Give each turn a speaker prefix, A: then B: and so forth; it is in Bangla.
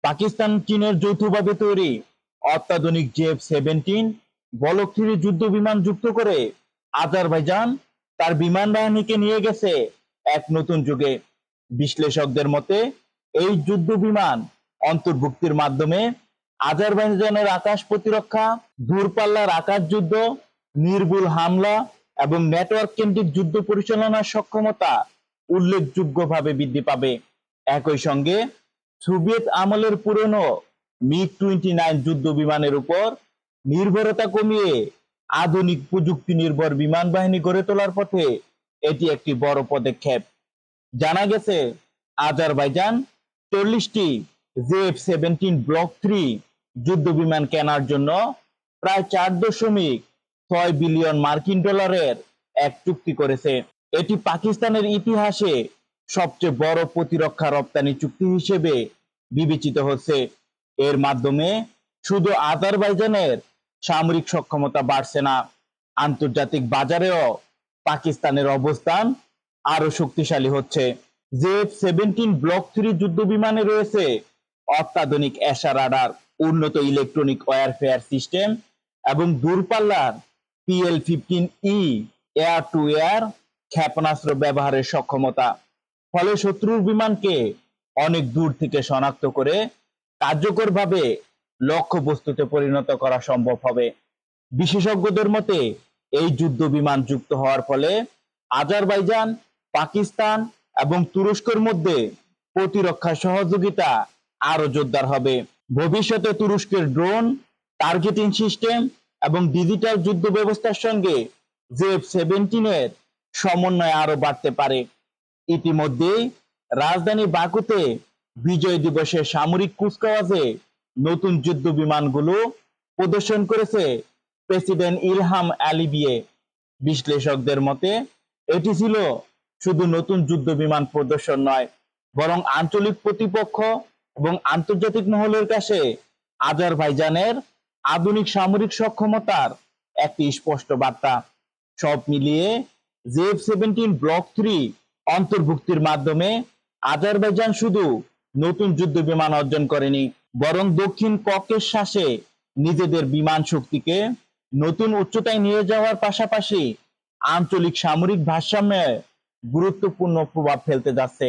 A: পাকিস্তান চীনের যৌথভাবে তৈরি অত্যাধুনিক জেএফ-17 বলক 3 যুদ্ধ বিমান যুক্ত করে আজারবাইজান তার বিমান বাহিনীকে নিয়ে গেছে এক নতুন যুগে। বিশ্লেষকদের মতে এই যুদ্ধ বিমান অন্তর্ভুক্তির মাধ্যমে আজারবাইজানের আকাশ প্রতিরক্ষা, দূরপাল্লার আকাশ যুদ্ধ, নির্ভুল হামলা এবং নেটওয়ার্ক কেন্দ্রিক যুদ্ধ পরিচালনার সক্ষমতা উল্লেখযোগ্যভাবে বৃদ্ধি পাবে। একই সঙ্গে সোভিয়েত আমলের পুরনো মিগ-29 যুদ্ধ বিমানের উপর নির্ভরতা কমিয়ে আধুনিক প্রযুক্তি নির্ভর বিমান বাহিনী গড়ে তোলার পথে এটি একটি বড় পদক্ষেপ। জানা গেছে আজারবাইজান 40টি জেএফ-17 ব্লক 3 যুদ্ধ বিমান কেনার জন্য প্রায় 4.6 বিলিয়ন মার্কিন ডলারের এক চুক্তি করেছে। এটি পাকিস্তানের ইতিহাসে সবচেয়ে বড় প্রতিরক্ষা রপ্তানি চুক্তি হিসেবে বিবেচিত হচ্ছে। এর মাধ্যমে শুধু আজারবাইজানের সামরিক সক্ষমতা বাড়ছে না, আন্তর্জাতিক বাজারেও পাকিস্তানের অবস্থান আরো শক্তিশালী হচ্ছে। জেএফ-17 ব্লক 3 যুদ্ধ বিমানে রয়েছে অত্যাধুনিক এশা রাডার, উন্নত ইলেকট্রনিক ওয়ারফেয়ার সিস্টেম এবং দূরপাল্লার PL-15E এয়ার টু এয়ার ক্ষেপণাস্ত্র ব্যবহারের সক্ষমতা। ফলে শত্রুর বিমানকে অনেক দূর থেকে শনাক্ত করে কার্যকরভাবে লক্ষ্যবস্তুতে পরিণত করা সম্ভব হবে। বিশেষজ্ঞদের মতে এই যুদ্ধ বিমান যুক্ত হওয়ার ফলে আজারবাইজান, পাকিস্তান এবং তুরস্কের মধ্যে প্রতিরক্ষা সহযোগিতা আরো জোরদার হবে। ভবিষ্যতে তুরস্কের ড্রোন, টার্গেটিং সিস্টেম এবং ডিজিটাল যুদ্ধ ব্যবস্থার সঙ্গে জেএফ-17 এর সমন্বয় আরো বাড়তে পারে। ইতিমধ্যেই রাজধানী বাকুতে বিজয় দিবসের সামরিক কুচকাওয়াজে নতুন যুদ্ধ বিমানগুলো প্রদর্শন করেছে প্রেসিডেন্ট ইলহাম আলিয়েভ। বিশ্লেষকদের মতে এটি ছিল শুধু নতুন যুদ্ধ বিমান প্রদর্শন নয়, বরং আঞ্চলিক প্রতিপক্ষ এবং আন্তর্জাতিক মহলের কাছে আজারবাইজানের আধুনিক সামরিক সক্ষমতার একটি স্পষ্ট বার্তা। সব মিলিয়ে জেএফ-17 ব্লক 3 অন্তর্ভুক্তির মাধ্যমে আজারবাইজান শুধু নতুন যুদ্ধ বিমান অর্জন করেনি, বরং দক্ষিণ ককেশাসে নিজেদের বিমান শক্তিকে নতুন উচ্চতায় নিয়ে যাওয়ার পাশাপাশি আঞ্চলিক সামরিক ভারসাম্যে গুরুত্বপূর্ণ প্রভাব ফেলতে যাচ্ছে।